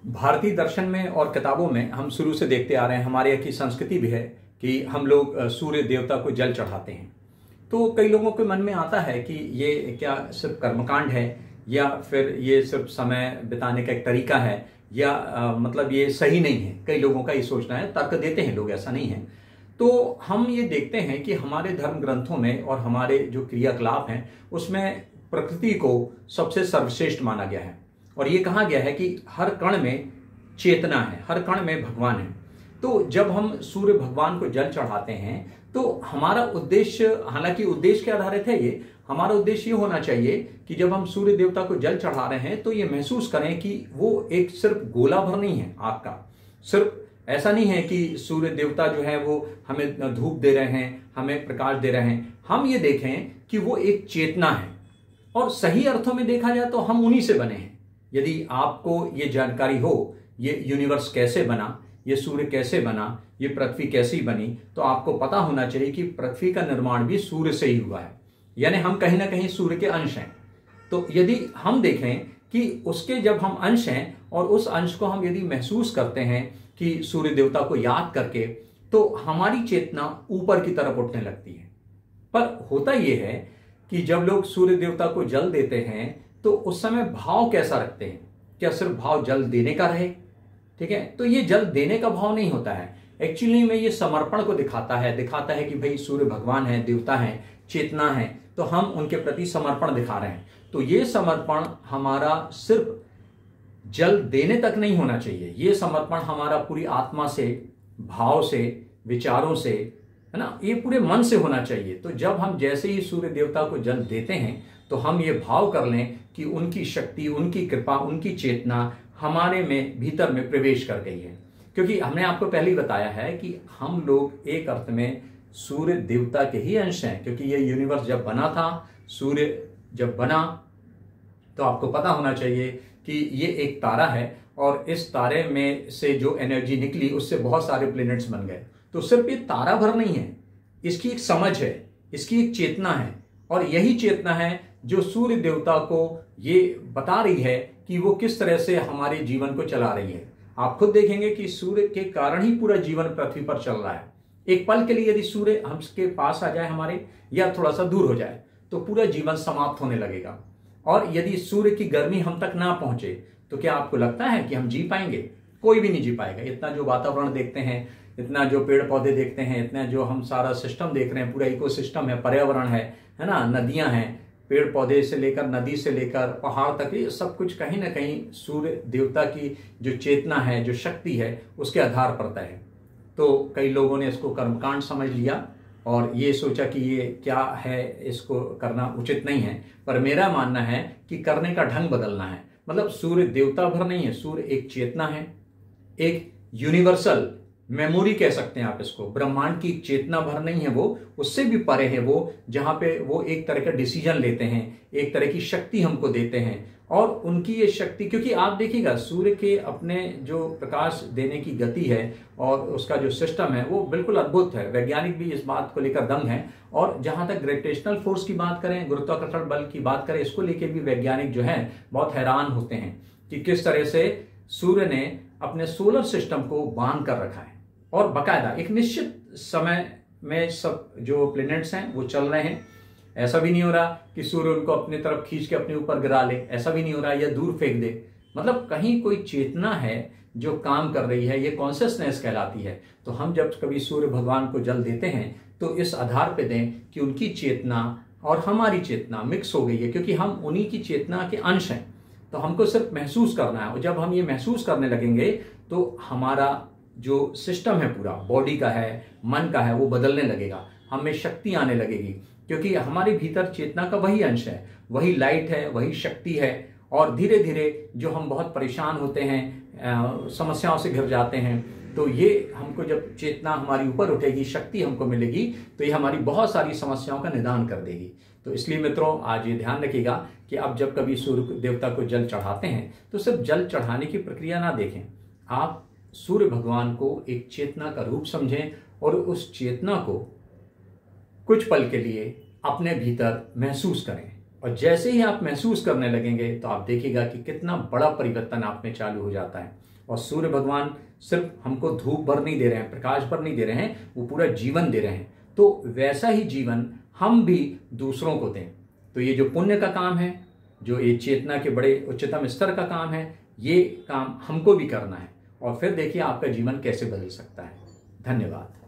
भारतीय दर्शन में और किताबों में हम शुरू से देखते आ रहे हैं, हमारे यहाँ की संस्कृति भी है कि हम लोग सूर्य देवता को जल चढ़ाते हैं। तो कई लोगों के मन में आता है कि ये क्या सिर्फ कर्मकांड है या फिर ये सिर्फ समय बिताने का एक तरीका है या मतलब ये सही नहीं है। कई लोगों का ये सोचना है, तर्क देते हैं लोग, ऐसा नहीं है। तो हम ये देखते हैं कि हमारे धर्म ग्रंथों में और हमारे जो क्रियाकलाप हैं उसमें प्रकृति को सबसे सर्वश्रेष्ठ माना गया है और ये कहा गया है कि हर कण में चेतना है, हर कण में भगवान है। तो जब हम सूर्य भगवान को जल चढ़ाते हैं तो हमारा उद्देश्य, हालांकि उद्देश्य के आधारित है ये, हमारा उद्देश्य ये होना चाहिए कि जब हम सूर्य देवता को जल चढ़ा रहे हैं तो ये महसूस करें कि वो एक सिर्फ गोला भर नहीं है आग का, सिर्फ ऐसा नहीं है कि सूर्य देवता जो है वो हमें धूप दे रहे हैं, हमें प्रकाश दे रहे हैं। हम ये देखें कि वो एक चेतना है और सही अर्थों में देखा जाए तो हम उन्हीं से बने हैं। यदि आपको ये जानकारी हो, ये यूनिवर्स कैसे बना, ये सूर्य कैसे बना, ये पृथ्वी कैसी बनी, तो आपको पता होना चाहिए कि पृथ्वी का निर्माण भी सूर्य से ही हुआ है, यानी हम कहीं ना कहीं सूर्य के अंश हैं। तो यदि हम देखें कि उसके जब हम अंश हैं और उस अंश को हम यदि महसूस करते हैं कि सूर्य देवता को याद करके, तो हमारी चेतना ऊपर की तरफ उठने लगती है। पर होता यह है कि जब लोग सूर्य देवता को जल देते हैं तो उस समय भाव कैसा रखते हैं? क्या सिर्फ भाव जल देने का रहे? ठीक है, तो ये जल देने का भाव नहीं होता है। एक्चुअली में ये समर्पण को दिखाता है कि भाई सूर्य भगवान है, देवता है, चेतना है, तो हम उनके प्रति समर्पण दिखा रहे हैं। तो ये समर्पण हमारा सिर्फ जल देने तक नहीं होना चाहिए, ये समर्पण हमारा पूरी आत्मा से, भाव से, विचारों से, है ना, ये पूरे मन से होना चाहिए। तो जब हम जैसे ही सूर्य देवता को जल देते हैं तो हम ये भाव कर लें कि उनकी शक्ति, उनकी कृपा, उनकी चेतना हमारे में भीतर में प्रवेश कर गई है। क्योंकि हमने आपको पहले ही बताया है कि हम लोग एक अर्थ में सूर्य देवता के ही अंश हैं, क्योंकि ये यूनिवर्स जब बना था, सूर्य जब बना, तो आपको पता होना चाहिए कि ये एक तारा है और इस तारे में से जो एनर्जी निकली उससे बहुत सारे प्लैनेट्स बन गए। तो सिर्फ ये तारा भर नहीं है, इसकी एक समझ है, इसकी एक चेतना है और यही चेतना है जो सूर्य देवता को ये बता रही है कि वो किस तरह से हमारे जीवन को चला रही है। आप खुद देखेंगे कि सूर्य के कारण ही पूरा जीवन पृथ्वी पर चल रहा है। एक पल के लिए यदि सूर्य हमके पास आ जाए हमारे, या थोड़ा सा दूर हो जाए, तो पूरा जीवन समाप्त होने लगेगा। और यदि सूर्य की गर्मी हम तक ना पहुंचे तो क्या आपको लगता है कि हम जी पाएंगे? कोई भी नहीं जी पाएगा। इतना जो वातावरण देखते हैं, इतना जो पेड़ पौधे देखते हैं, इतना जो हम सारा सिस्टम देख रहे हैं, पूरा इकोसिस्टम है, पर्यावरण है ना, नदियां हैं, पेड़ पौधे से लेकर नदी से लेकर पहाड़ तक, ये सब कुछ कहीं ना कहीं सूर्य देवता की जो चेतना है, जो शक्ति है, उसके आधार पर है। तो कई लोगों ने इसको कर्मकांड समझ लिया और ये सोचा कि ये क्या है, इसको करना उचित नहीं है। पर मेरा मानना है कि करने का ढंग बदलना है। मतलब सूर्य देवता भर नहीं है, सूर्य एक चेतना है, एक यूनिवर्सल मेमोरी कह सकते हैं आप इसको। ब्रह्मांड की चेतना भर नहीं है वो, उससे भी परे है वो, जहां पे वो एक तरह का डिसीजन लेते हैं, एक तरह की शक्ति हमको देते हैं। और उनकी ये शक्ति, क्योंकि आप देखिएगा सूर्य के अपने जो प्रकाश देने की गति है और उसका जो सिस्टम है वो बिल्कुल अद्भुत है। वैज्ञानिक भी इस बात को लेकर दंग है। और जहां तक ग्रेविटेशनल फोर्स की बात करें, गुरुत्वाकर्षण बल की बात करें, इसको लेकर भी वैज्ञानिक जो है बहुत हैरान होते हैं कि किस तरह से सूर्य ने अपने सोलर सिस्टम को बांध कर रखा है और बाकायदा एक निश्चित समय में सब जो प्लैनेट्स हैं वो चल रहे हैं। ऐसा भी नहीं हो रहा कि सूर्य उनको अपनी तरफ खींच के अपने ऊपर गिरा ले, ऐसा भी नहीं हो रहा, या दूर फेंक दे। मतलब कहीं कोई चेतना है जो काम कर रही है, ये कॉन्शियसनेस कहलाती है। तो हम जब कभी सूर्य भगवान को जल देते हैं तो इस आधार पे दें कि उनकी चेतना और हमारी चेतना मिक्स हो गई है, क्योंकि हम उन्हीं की चेतना के अंश हैं। तो हमको सिर्फ महसूस करना है और जब हम ये महसूस करने लगेंगे तो हमारा जो सिस्टम है पूरा, बॉडी का है, मन का है, वो बदलने लगेगा, हमें शक्ति आने लगेगी, क्योंकि हमारे भीतर चेतना का वही अंश है, वही लाइट है, वही शक्ति है। और धीरे धीरे जो हम बहुत परेशान होते हैं, समस्याओं से घिर जाते हैं, तो ये हमको जब चेतना हमारी ऊपर उठेगी, शक्ति हमको मिलेगी, तो ये हमारी बहुत सारी समस्याओं का निदान कर देगी। तो इसलिए मित्रों, आज ये ध्यान रखिएगा कि आप जब कभी सूर्य देवता को जल चढ़ाते हैं तो सिर्फ जल चढ़ाने की प्रक्रिया ना देखें, आप सूर्य भगवान को एक चेतना का रूप समझें और उस चेतना को कुछ पल के लिए अपने भीतर महसूस करें। और जैसे ही आप महसूस करने लगेंगे तो आप देखिएगा कि कितना बड़ा परिवर्तन आप में चालू हो जाता है। और सूर्य भगवान सिर्फ हमको धूप भर नहीं दे रहे हैं, प्रकाश भर नहीं दे रहे हैं, वो पूरा जीवन दे रहे हैं। तो वैसा ही जीवन हम भी दूसरों को दें। तो ये जो पुण्य का काम है, जो ये चेतना के बड़े उच्चतम स्तर का काम है, ये काम हमको भी करना है। और फिर देखिए आपका जीवन कैसे बदल सकता है। धन्यवाद।